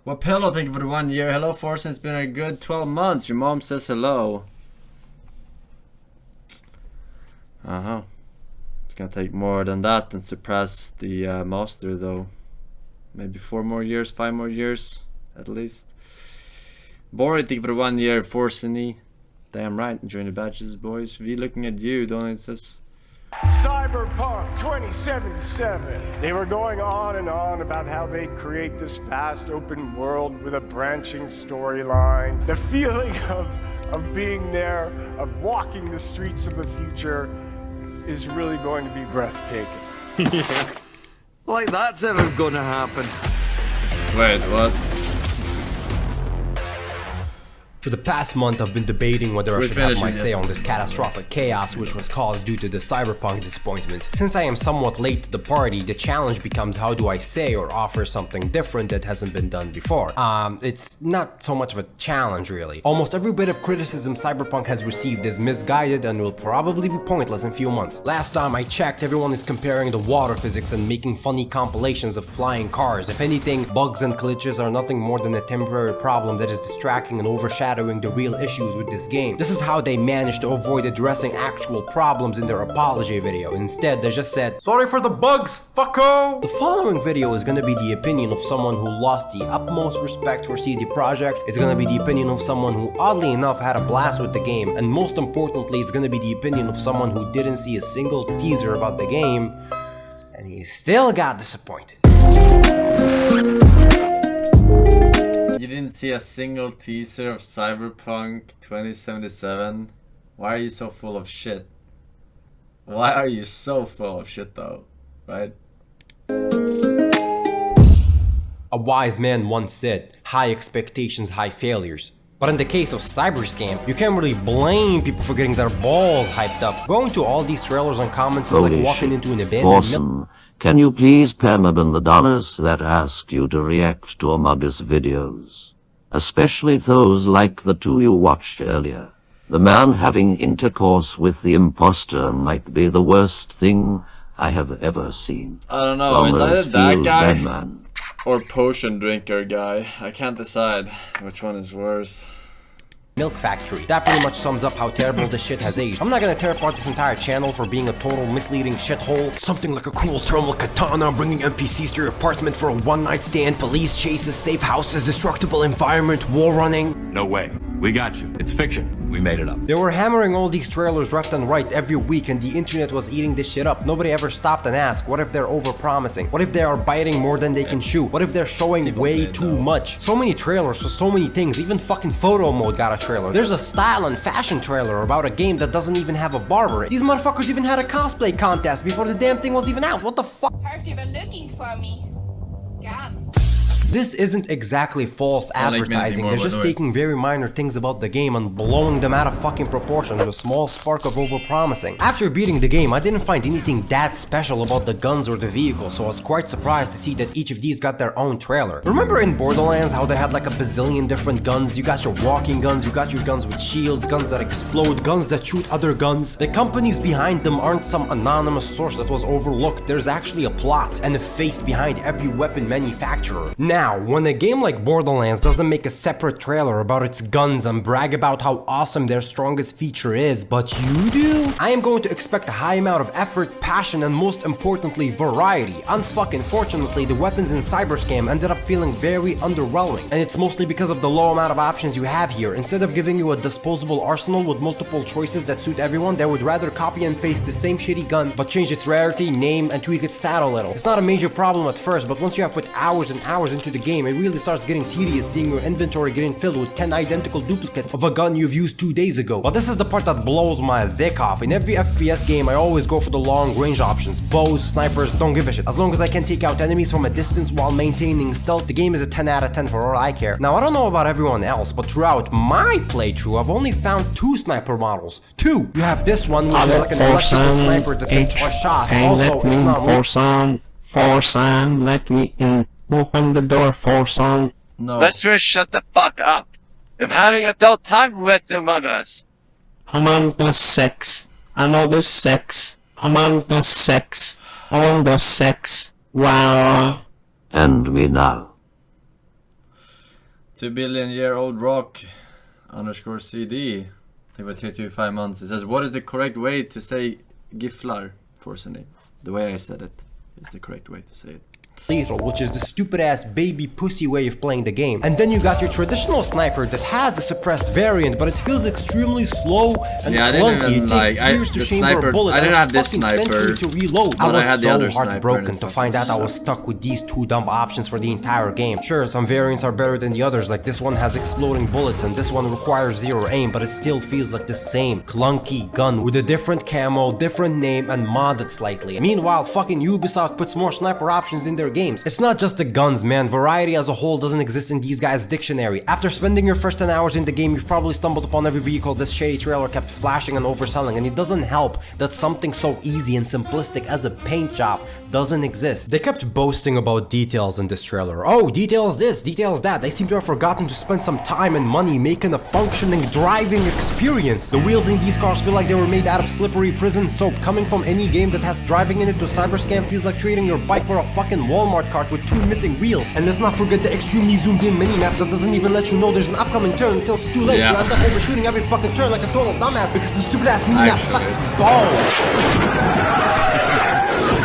Well, Pillow, thank you for the 1 year. Hello, Forsen. It's been a good 12 months. Your mom says hello. It's gonna take more than that and surpass the master, though. Maybe 4 more years, 5 more years, at least. Boring, thank you for the 1 year. Forsen. Damn right. Enjoying the badges, boys. V looking at you, don't it? Says Cyberpunk 2077. They were going on and on about how they'd create this vast open world with a branching storyline. The feeling of being there, of walking the streets of the future, is really going to be breathtaking. Like that's ever gonna happen. wait, what? For the past month, I've been debating whether I should have my say this. on this catastrophic chaos which was caused due to the Cyberpunk disappointment. Since I am somewhat late to the party, the challenge becomes how do I say or offer something different that hasn't been done before. It's not so much of a challenge really. Almost every bit of criticism Cyberpunk has received is misguided and will probably be pointless in a few months. Last time I checked, everyone is comparing the water physics and making funny compilations of flying cars. If anything, bugs and glitches are nothing more than a temporary problem that is distracting and overshadowing the real issues with this game. This is how they managed to avoid addressing actual problems in their apology video. Instead, they just said, "Sorry for the bugs, fucko!" The following video is gonna be the opinion of someone who lost the utmost respect for CD Projekt. It's gonna be the opinion of someone who oddly enough had a blast with the game. And most importantly, it's gonna be the opinion of someone who didn't see a single teaser about the game and he still got disappointed. You didn't see a single teaser of Cyberpunk 2077? Why are you so full of shit? Why are you so full of shit though? Right? A wise man once said, high expectations, high failures. But in the case of Cyberscam, you can't really blame people for getting their balls hyped up. Going to all these trailers and comments is like walking into an abandoned Forsen, can you please pay Mabin the dollars that ask you to react to Among Us videos? Especially those like the 2 you watched earlier. The man having intercourse with the imposter might be the worst thing I have ever seen. I don't know, it's either that Feels guy Man. or potion drinker guy. I can't decide which one is worse. milk factory. That pretty much sums up how terrible this shit has aged. I'm not gonna tear apart this entire channel for being a total misleading shithole. Something like a cool thermal katana, bringing NPCs to your apartment for a one-night stand, police chases, safe houses, destructible environment, wall running. No way. We got you. It's fiction. We made it up. They were hammering all these trailers left and right every week and the internet was eating this shit up. Nobody ever stopped and asked, what if they're over-promising? What if they are biting more than they can chew? What if they're showing way too much? So many trailers for so many things, even fucking photo mode got a trailer. There's a style and fashion trailer about a game that doesn't even have a barber. These motherfuckers even had a cosplay contest before the damn thing was even out. What the fuck? Heard you were looking for me. God. This isn't exactly false advertising, they're just taking very minor things about the game and blowing them out of fucking proportion with a small spark of over-promising. After beating the game, I didn't find anything that special about the guns or the vehicles, so I was quite surprised to see that each of these got their own trailer. Remember in Borderlands how they had like a bazillion different guns? You got your walking guns, you got your guns with shields, guns that explode, guns that shoot other guns. The companies behind them aren't some anonymous source that was overlooked, there's actually a plot and a face behind every weapon manufacturer. Now, when a game like Borderlands doesn't make a separate trailer about its guns and brag about how awesome their strongest feature is, but you do, I am going to expect a high amount of effort, passion, and most importantly, variety. Unfucking fortunately, the weapons in Cyberscam ended up feeling very underwhelming, and it's mostly because of the low amount of options you have here. Instead of giving you a disposable arsenal with multiple choices that suit everyone, they would rather copy and paste the same shitty gun, but change its rarity, name, and tweak its stat a little. It's not a major problem at first, but once you have put hours and hours into the game, it really starts getting tedious seeing your inventory getting filled with 10 identical duplicates of a gun you've used 2 days ago. But this is the part that blows my dick off. In every FPS game, I always go for the long range options. Bows, snipers, don't give a shit. As long as I can take out enemies from a distance while maintaining stealth, the game is a 10 out of 10 for all I care. Now, I don't know about everyone else, but throughout my playthrough, I've only found 2 sniper models. 2! You have this one, which is like an electrical sniper that takes more shots. Also, it's not Forsen, let me in. Open the door, Forsen. No. Let's just shut the fuck up. I'm having adult time with Among Us. Among Us sex. Another sex. Among Us sex. Among Us sex. Wow. And me now. 2 billion-year-old rock underscore CD. I think we're 3 to 5 months. It says, what is the correct way to say Giflar, Forsen? The way I said it is the correct way to say it. Lethal, which is the stupid ass baby pussy way of playing the game. And then you got your traditional sniper that has a suppressed variant, but it feels extremely slow and clunky. It takes years to chamber a bullet. I didn't have this sniper to reload. I was so heartbroken to find out I was sucks. stuck with these 2 dumb options for the entire game. Sure, some variants are better than the others, like this one has exploding bullets and this one requires 0 aim, but it still feels like the same clunky gun with a different camo, different name, and modded slightly. Meanwhile, fucking Ubisoft puts more sniper options in their games. It's not just the guns, man. Variety as a whole doesn't exist in these guys' dictionary. After spending your first 10 hours in the game, you've probably stumbled upon every vehicle this shady trailer kept flashing and overselling, and it doesn't help that something so easy and simplistic as a paint job doesn't exist. They kept boasting about details in this trailer. Oh, details this, details that. They seem to have forgotten to spend some time and money making a functioning driving experience. The wheels in these cars feel like they were made out of slippery prison soap. Coming from any game that has driving in it to Cyberscam feels like trading your bike for a fucking Walmart cart with 2 missing wheels. And let's not forget the extremely zoomed in minimap that doesn't even let you know there's an upcoming turn until it's too late. So you end up overshooting every fucking turn like a total dumbass because the stupid ass minimap sucks balls.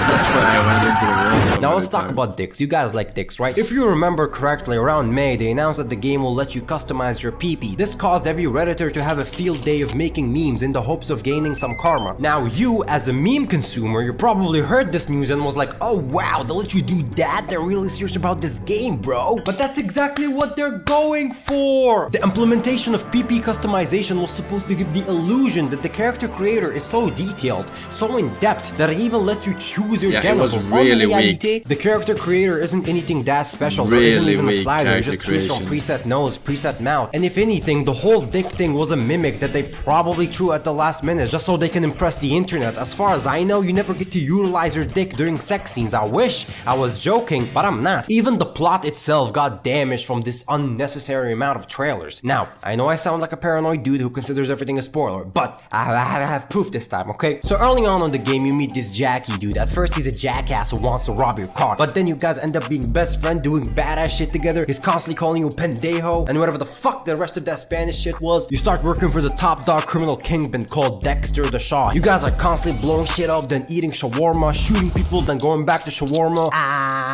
That's why I went into the world. Now let's talk about dicks. You guys like dicks, right? If you remember correctly, around May, they announced that the game will let you customize your PP. This caused every Redditor to have a field day of making memes in the hopes of gaining some karma. Now you, as a meme consumer, you probably heard this news and was like, oh wow, they'll let you do that? They're really serious about this game, bro. But that's exactly what they're going for! The implementation of PP customization was supposed to give the illusion that the character creator is so detailed, so in-depth, that it even lets you choose your genitals. It was really weak. The character creator isn't anything that special. There isn't even a slider. You just choose from preset nose, preset mouth. And if anything, the whole dick thing was a mimic that they probably threw at the last minute just so they can impress the internet. As far as I know, you never get to utilize your dick during sex scenes. I wish I was joking, but I'm not. Even the plot itself got damaged from this unnecessary amount of trailers. Now, I know I sound like a paranoid dude who considers everything a spoiler, but I have proof this time, okay? So early on in the game, you meet this Jackie dude. At first, he's a jackass who wants to rob your car, but then you guys end up being best friends, doing badass shit together. He's constantly calling you pendejo and whatever the fuck the rest of that Spanish shit was. You start working for the top dog criminal kingpin called Dexter the Shaw. You guys are constantly blowing shit up, then eating shawarma, shooting people, then going back to shawarma.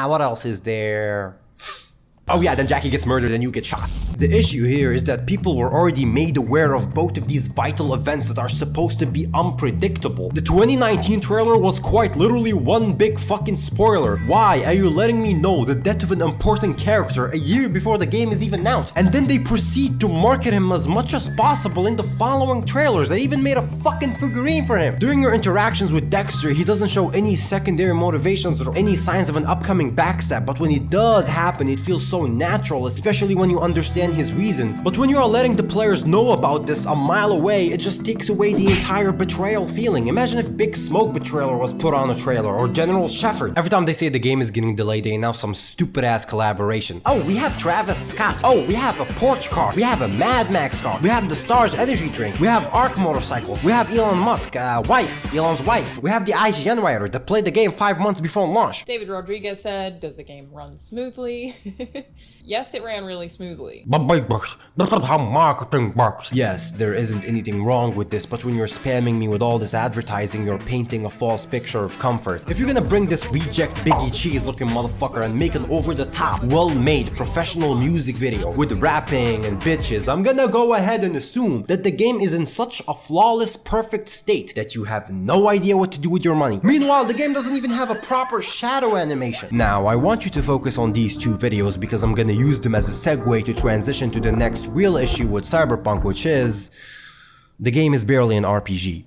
What else is there? Oh yeah, then Jackie gets murdered and you get shot. The issue here is that people were already made aware of both of these vital events that are supposed to be unpredictable. The 2019 trailer was quite literally one big fucking spoiler. Why are you letting me know the death of an important character a year before the game is even out? And then they proceed to market him as much as possible in the following trailers. They even made a fucking figurine for him. During your interactions with Dexter, he doesn't show any secondary motivations or any signs of an upcoming backstab, but when it does happen, it feels so natural, especially when you understand his reasons. But when you are letting the players know about this a mile away, it just takes away the entire betrayal feeling. Imagine if Big Smoke Betrayal was put on a trailer, or General Shepard. Every time they say the game is getting delayed, they announce some stupid ass collaboration. Oh, we have Travis Scott. Oh, we have a Porsche car. We have a Mad Max car. We have the Stars energy drink. We have Arc motorcycles. We have Elon Musk, Elon's wife. We have the IGN writer that played the game 5 months before launch. David Rodriguez said, does the game run smoothly? Yes, it ran really smoothly. That's not how marketing works. Yes, there isn't anything wrong with this, but when you're spamming me with all this advertising, you're painting a false picture of comfort. If you're gonna bring this reject Biggie Cheese looking motherfucker and make an over-the-top, well-made professional music video with rapping and bitches, I'm gonna go ahead and assume that the game is in such a flawless, perfect state that you have no idea what to do with your money. Meanwhile, the game doesn't even have a proper shadow animation. Now, I want you to focus on these 2 videos because I'm gonna use them as a segue to transition to the next real issue with Cyberpunk, which is the game is barely an RPG.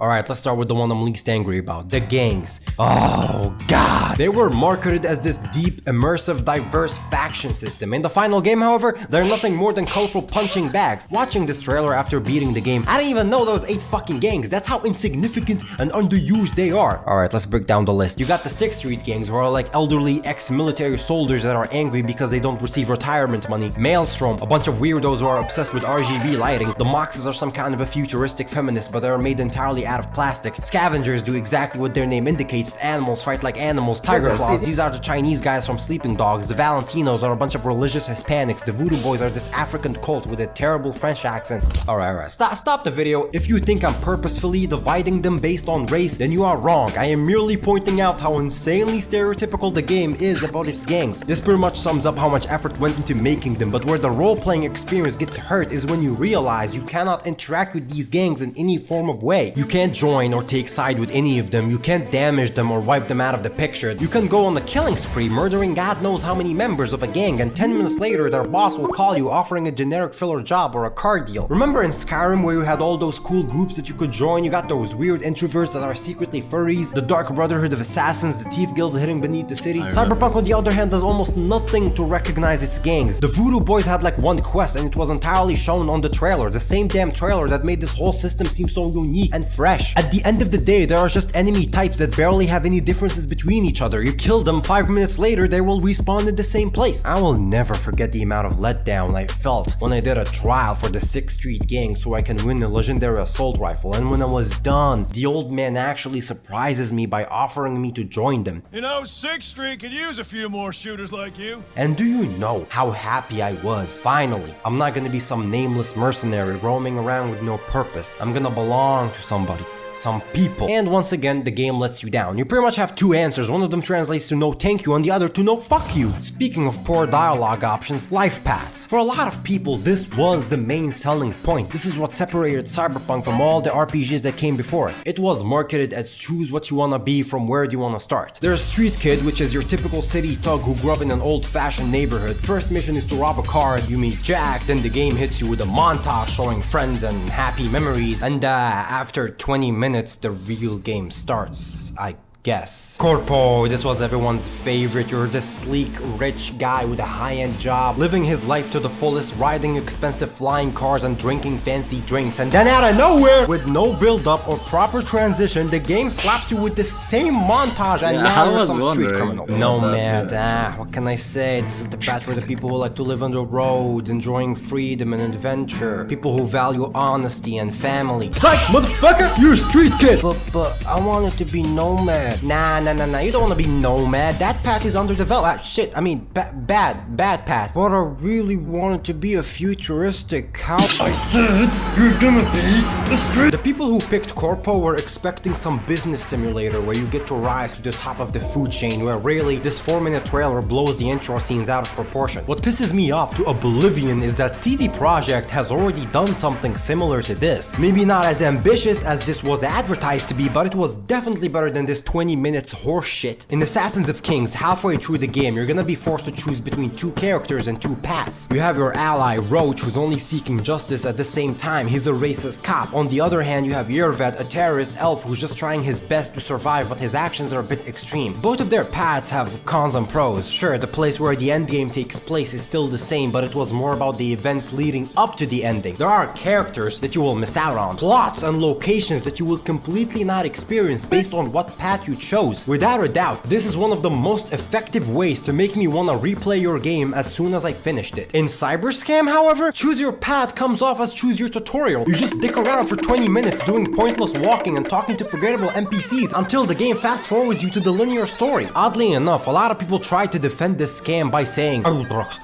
Alright, let's start with the one I'm least angry about. The gangs. Oh god. They were marketed as this deep, immersive, diverse faction system. In the final game, however, they're nothing more than colorful punching bags. Watching this trailer after beating the game, I didn't even know there was 8 fucking gangs. That's how insignificant and underused they are. Alright, let's break down the list. You got the 6th Street gangs, who are like elderly ex-military soldiers that are angry because they don't receive retirement money. Maelstrom, a bunch of weirdos who are obsessed with RGB lighting. The Moxes are some kind of a futuristic feminist, but they are made entirely out of plastic. Scavengers do exactly what their name indicates. Animals fight like animals. Tiger Claws, these are the Chinese guys from Sleeping Dogs. The Valentinos are a bunch of religious Hispanics. The Voodoo Boys are this African cult with a terrible French accent. Alright, stop the video. If you think I'm purposefully dividing them based on race, then you are wrong. I am merely pointing out how insanely stereotypical the game is about its gangs. This pretty much sums up how much effort went into making them, but where the role-playing experience gets hurt is when you realize you cannot interact with these gangs in any form of way. You can't join or take side with any of them. You can't damage them or wipe them out of the picture. You can go on a killing spree, murdering God knows how many members of a gang, and 10 minutes later their boss will call you offering a generic filler job or a car deal. Remember in Skyrim where you had all those cool groups that you could join? You got those weird introverts that are secretly furries, the Dark Brotherhood of Assassins, the Thief Guilds hidden beneath the city. Cyberpunk on the other hand does almost nothing to recognize its gangs. The Voodoo Boys had like one quest and it was entirely shown on the trailer, the same damn trailer that made this whole system seem so unique and fresh. At the end of the day, there are just enemy types that barely have any differences between each other. You kill them, 5 minutes later they will respawn in the same place. I will never forget the amount of letdown I felt when I did a trial for the 6th Street gang so I can win a legendary assault rifle, and when I was done, the old man actually surprises me by offering me to join them. You know, 6th Street could use a few more shooters like you. And do you know how happy I was? Finally, I'm not gonna be some nameless mercenary roaming around with no purpose. I'm gonna belong to somebody. Some people. And once again, the game lets you down. You pretty much have two answers. One of them translates to no thank you and the other to no fuck you. Speaking of poor dialogue options, life paths. For a lot of people, this was the main selling point. This is what separated Cyberpunk from all the RPGs that came before it. It was marketed as choose what you wanna be from where do you wanna start. There's Street Kid, which is your typical city thug who grew up in an old-fashioned neighborhood. First mission is to rob a car, you meet Jack, then the game hits you with a montage showing friends and happy memories, and after 20 minutes the real game starts, I guess. Corpo, this was everyone's favorite. You're this sleek, rich guy with a high-end job, living his life to the fullest, riding expensive flying cars and drinking fancy drinks, and then out of nowhere, with no build-up or proper transition, the game slaps you with the same montage and now you're some street criminal. Nomad, what can I say? This is the path for the people who like to live on the roads, enjoying freedom and adventure. People who value honesty and family. Psych, motherfucker! You're a street kid! But I wanted to be nomad. Nah, you don't want to be nomad. That path is underdeveloped. Shit, I mean, bad path. But I really wanted to be a futuristic cow. I said, you're gonna be a street. The people who picked Corpo were expecting some business simulator where you get to rise to the top of the food chain, where really, this 4-minute trailer blows the intro scenes out of proportion. What pisses me off to oblivion is that CD Projekt has already done something similar to this. Maybe not as ambitious as this was advertised to be, but it was definitely better than this 20 minutes horseshit. In Assassins of Kings, halfway through the game, you're gonna be forced to choose between two characters and two paths. You have your ally, Roach, who's only seeking justice at the same time. He's a racist cop. On the other hand, you have Yervet, a terrorist elf who's just trying his best to survive, but his actions are a bit extreme. Both of their paths have cons and pros. Sure, the place where the endgame takes place is still the same, but it was more about the events leading up to the ending. There are characters that you will miss out on, plots and locations that you will completely not experience based on what path you chose. Without a doubt, this is one of the most effective ways to make me wanna replay your game as soon as I finished it. In Cyberscam, however, choose your path comes off as choose your tutorial. You just dick around for 20 minutes doing pointless walking and talking to forgettable NPCs until the game fast forwards you to the linear story. Oddly enough, a lot of people try to defend this scam by saying,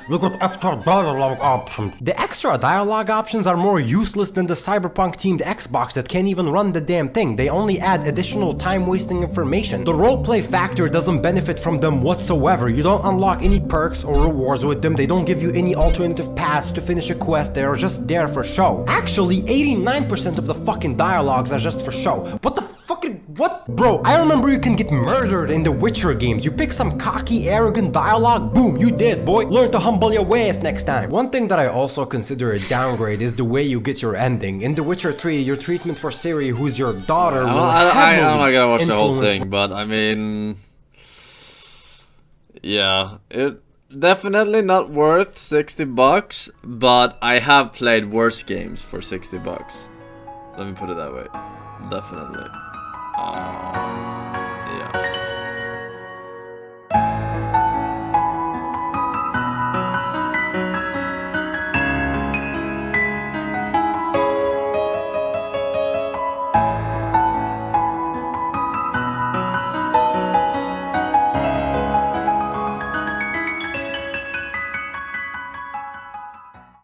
we got extra dialogue options. The extra dialogue options are more useless than the Cyberpunk themed Xbox that can't even run the damn thing. They only add additional time-wasting information. The roleplay factor doesn't benefit from them whatsoever. You don't unlock any perks or rewards with them. They don't give you any alternative paths to finish a quest. They are just there for show. Actually, 89% of the fucking dialogues are just for show. What the fucking what? Bro, I remember you can get murdered in the Witcher games. You pick some cocky, arrogant dialogue, boom, you did, boy. Learn to humble your ways next time. One thing that I also consider a downgrade is the way you get your ending. In The Witcher 3, your treatment for Ciri, who's your daughter, will I'm not gonna watch the whole thing, but I mean, yeah, it definitely not worth $60, but I have played worse games for $60. Let me put it that way. Definitely.